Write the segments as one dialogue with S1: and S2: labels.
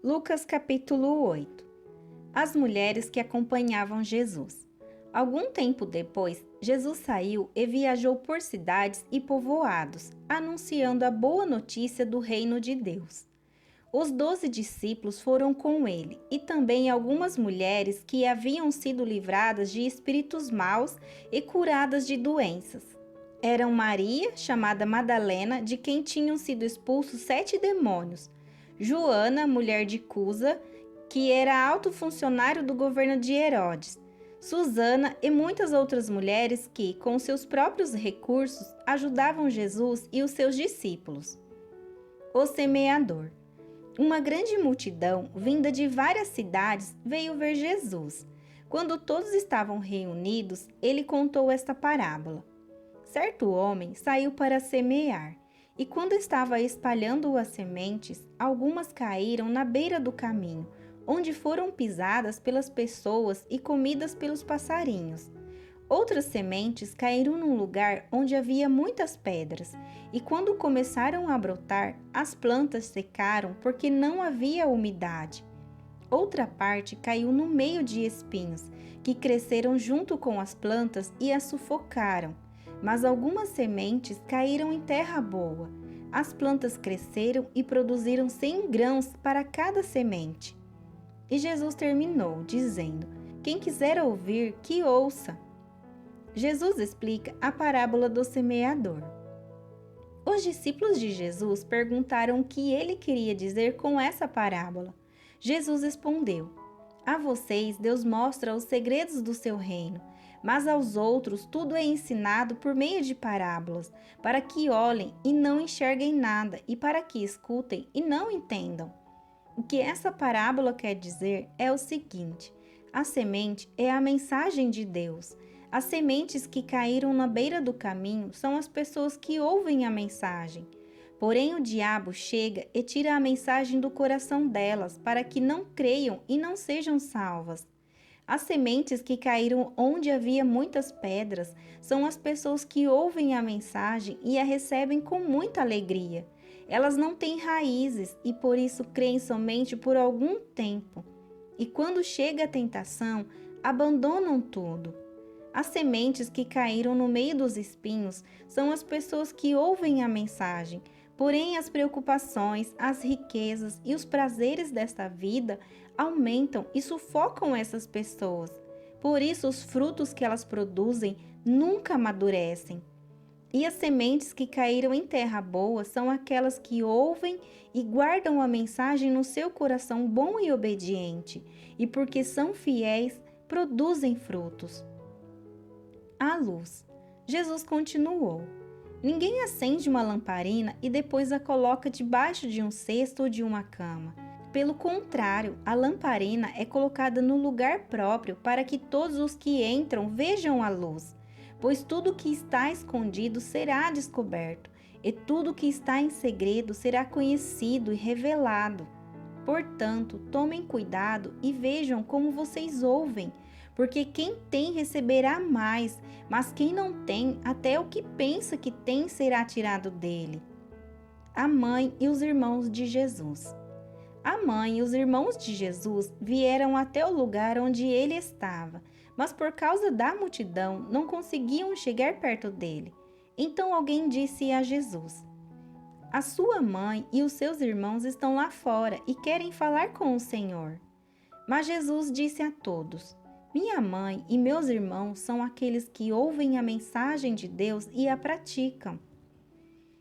S1: Lucas capítulo 8. As mulheres que acompanhavam Jesus. Algum tempo depois, Jesus saiu e viajou por cidades e povoados, anunciando a boa notícia do reino de Deus. Os 12 discípulos foram com ele, e também algumas mulheres que haviam sido livradas de espíritos maus e curadas de doenças. Eram Maria, chamada Madalena, de quem tinham sido expulsos 7 demônios, Joana, mulher de Cusa, que era alto funcionário do governo de Herodes, Susana e muitas outras mulheres que, com seus próprios recursos, ajudavam Jesus e os seus discípulos. O semeador. Uma grande multidão, vinda de várias cidades, veio ver Jesus. Quando todos estavam reunidos, ele contou esta parábola. Certo homem saiu para semear, e quando estava espalhando as sementes, algumas caíram na beira do caminho, onde foram pisadas pelas pessoas e comidas pelos passarinhos. Outras sementes caíram num lugar onde havia muitas pedras, e quando começaram a brotar, as plantas secaram porque não havia umidade. Outra parte caiu no meio de espinhos, que cresceram junto com as plantas e as sufocaram. Mas algumas sementes caíram em terra boa. As plantas cresceram e produziram 100 grãos para cada semente. E Jesus terminou, dizendo: quem quiser ouvir, que ouça. Jesus explica a parábola do semeador. Os discípulos de Jesus perguntaram o que ele queria dizer com essa parábola. Jesus respondeu: a vocês Deus mostra os segredos do seu reino, mas aos outros tudo é ensinado por meio de parábolas, para que olhem e não enxerguem nada, e para que escutem e não entendam. O que essa parábola quer dizer é o seguinte: a semente é a mensagem de Deus. As sementes que caíram na beira do caminho são as pessoas que ouvem a mensagem. Porém, o diabo chega e tira a mensagem do coração delas, para que não creiam e não sejam salvas. As sementes que caíram onde havia muitas pedras são as pessoas que ouvem a mensagem e a recebem com muita alegria. Elas não têm raízes e por isso creem somente por algum tempo. E quando chega a tentação, abandonam tudo. As sementes que caíram no meio dos espinhos são as pessoas que ouvem a mensagem, porém as preocupações, as riquezas e os prazeres desta vida aumentam e sufocam essas pessoas. Por isso os frutos que elas produzem nunca amadurecem. E as sementes que caíram em terra boa são aquelas que ouvem e guardam a mensagem no seu coração bom e obediente, e porque são fiéis, produzem frutos. A luz. Jesus continuou: ninguém acende uma lamparina e depois a coloca debaixo de um cesto ou de uma cama. Pelo contrário, a lamparina é colocada no lugar próprio para que todos os que entram vejam a luz. Pois tudo que está escondido será descoberto, e tudo que está em segredo será conhecido e revelado. Portanto, tomem cuidado e vejam como vocês ouvem, porque quem tem receberá mais, mas quem não tem, até o que pensa que tem será tirado dele. A mãe e os irmãos de Jesus. A mãe e os irmãos de Jesus vieram até o lugar onde ele estava, mas por causa da multidão não conseguiam chegar perto dele. Então alguém disse a Jesus: a sua mãe e os seus irmãos estão lá fora e querem falar com o Senhor. Mas Jesus disse a todos: minha mãe e meus irmãos são aqueles que ouvem a mensagem de Deus e a praticam.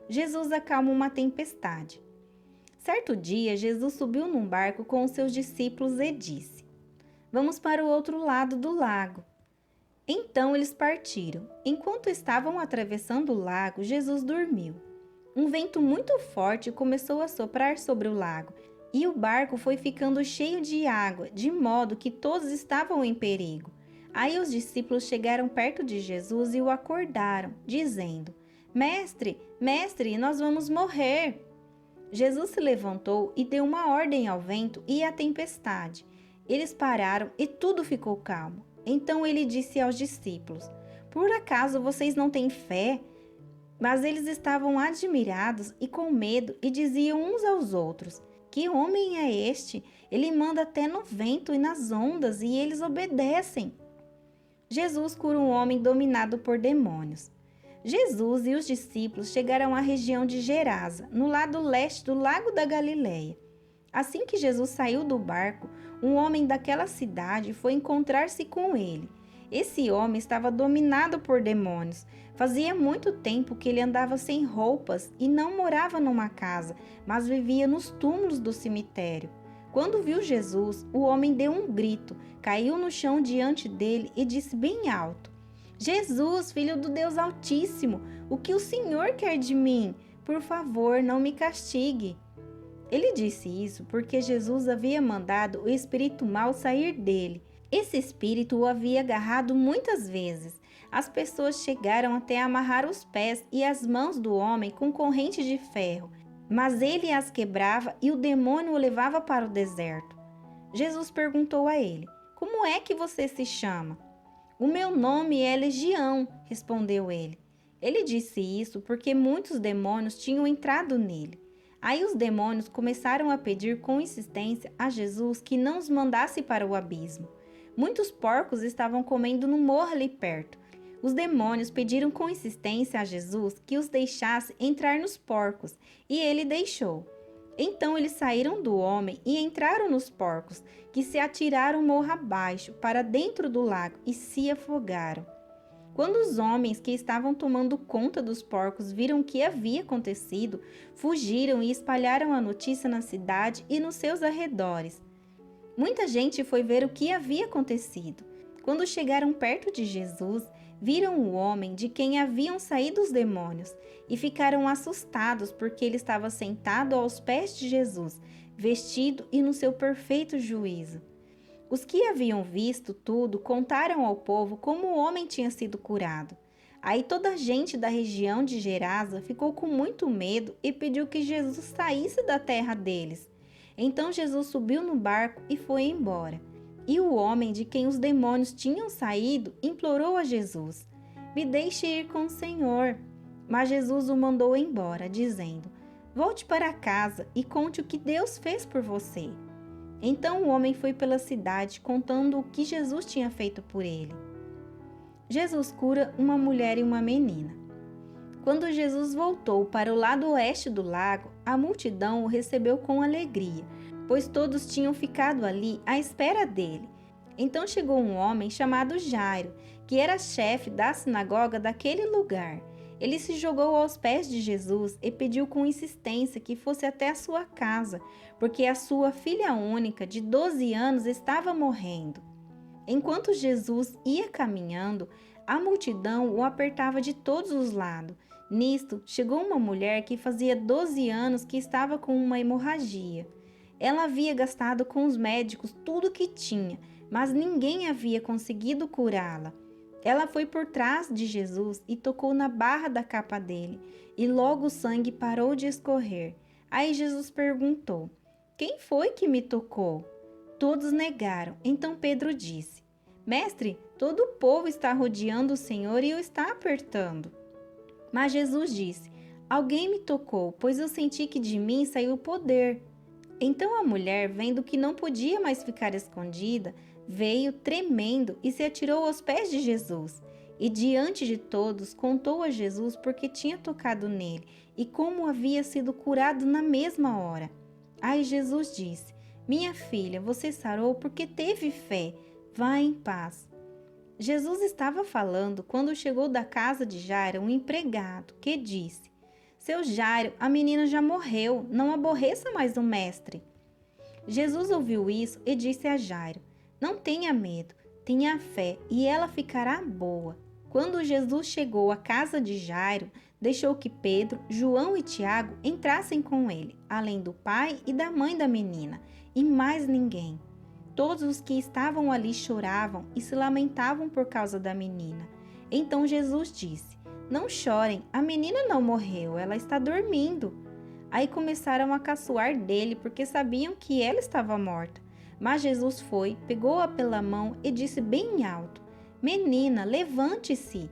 S1: Jesus acalma uma tempestade. Certo dia, Jesus subiu num barco com os seus discípulos e disse: vamos para o outro lado do lago. Então eles partiram. Enquanto estavam atravessando o lago, Jesus dormiu. Um vento muito forte começou a soprar sobre o lago, e o barco foi ficando cheio de água, de modo que todos estavam em perigo. Aí os discípulos chegaram perto de Jesus e o acordaram, dizendo: Mestre, mestre, nós vamos morrer. Jesus se levantou e deu uma ordem ao vento e à tempestade. Eles pararam e tudo ficou calmo. Então ele disse aos discípulos: por acaso vocês não têm fé? Mas eles estavam admirados e com medo e diziam uns aos outros: Que homem é este? Ele manda até no vento e nas ondas e eles obedecem. Jesus cura um homem dominado por demônios. Jesus e os discípulos chegaram à região de Gerasa, no lado leste do Lago da Galileia. Assim que Jesus saiu do barco, um homem daquela cidade foi encontrar-se com ele. Esse homem estava dominado por demônios. Fazia muito tempo que ele andava sem roupas e não morava numa casa, mas vivia nos túmulos do cemitério. Quando viu Jesus, o homem deu um grito, caiu no chão diante dele e disse bem alto: Jesus, filho do Deus Altíssimo, o que o Senhor quer de mim? Por favor, não me castigue. Ele disse isso porque Jesus havia mandado o espírito mau sair dele. Esse espírito o havia agarrado muitas vezes. As pessoas chegaram até amarrar os pés e as mãos do homem com correntes de ferro, mas ele as quebrava e o demônio o levava para o deserto. Jesus perguntou a ele: Como é que você se chama? O meu nome é Legião, respondeu ele. Ele disse isso porque muitos demônios tinham entrado nele. Aí os demônios começaram a pedir com insistência a Jesus que não os mandasse para o abismo. Muitos porcos estavam comendo no morro ali perto. Os demônios pediram com insistência a Jesus que os deixasse entrar nos porcos, e ele deixou. Então eles saíram do homem e entraram nos porcos, que se atiraram morro abaixo para dentro do lago e se afogaram. Quando os homens que estavam tomando conta dos porcos viram o que havia acontecido, fugiram e espalharam a notícia na cidade e nos seus arredores. Muita gente foi ver o que havia acontecido. Quando chegaram perto de Jesus, viram o homem de quem haviam saído os demônios e ficaram assustados porque ele estava sentado aos pés de Jesus, vestido e no seu perfeito juízo. Os que haviam visto tudo contaram ao povo como o homem tinha sido curado. Aí toda a gente da região de Gerasa ficou com muito medo e pediu que Jesus saísse da terra deles. Então Jesus subiu no barco e foi embora. E o homem de quem os demônios tinham saído implorou a Jesus: Me deixe ir com o Senhor. Mas Jesus o mandou embora, dizendo: Volte para casa e conte o que Deus fez por você. Então o homem foi pela cidade contando o que Jesus tinha feito por ele. Jesus cura uma mulher e uma menina. Quando Jesus voltou para o lado oeste do lago, a multidão o recebeu com alegria, pois todos tinham ficado ali à espera dele. Então chegou um homem chamado Jairo, que era chefe da sinagoga daquele lugar. Ele se jogou aos pés de Jesus e pediu com insistência que fosse até a sua casa, porque a sua filha única, de 12 anos, estava morrendo. Enquanto Jesus ia caminhando, a multidão o apertava de todos os lados. Nisto, chegou uma mulher que fazia 12 anos que estava com uma hemorragia. Ela havia gastado com os médicos tudo o que tinha, mas ninguém havia conseguido curá-la. Ela foi por trás de Jesus e tocou na barra da capa dele, e logo o sangue parou de escorrer. Aí Jesus perguntou: Quem foi que me tocou? Todos negaram. Então Pedro disse: Mestre, todo o povo está rodeando o Senhor e o está apertando. Mas Jesus disse: Alguém me tocou, pois eu senti que de mim saiu o poder. Então a mulher, vendo que não podia mais ficar escondida, veio tremendo e se atirou aos pés de Jesus. E diante de todos contou a Jesus porque tinha tocado nele e como havia sido curado na mesma hora. Aí Jesus disse: Minha filha, você sarou porque teve fé. Vá em paz. Jesus estava falando quando chegou da casa de Jairo um empregado que disse: Seu Jairo, a menina já morreu, não aborreça mais o mestre. Jesus ouviu isso e disse a Jairo: Não tenha medo, tenha fé e ela ficará boa. Quando Jesus chegou à casa de Jairo, deixou que Pedro, João e Tiago entrassem com ele, além do pai e da mãe da menina, e mais ninguém. Todos os que estavam ali choravam e se lamentavam por causa da menina. Então Jesus disse: Não chorem, a menina não morreu, ela está dormindo. Aí começaram a caçoar dele porque sabiam que ela estava morta. Mas Jesus foi, pegou-a pela mão e disse bem alto: Menina, levante-se.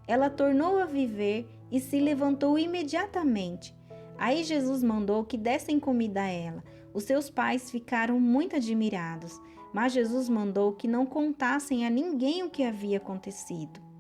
S1: Ela tornou a viver e se levantou imediatamente. Aí Jesus mandou que dessem comida a ela. Os seus pais ficaram muito admirados, mas Jesus mandou que não contassem a ninguém o que havia acontecido.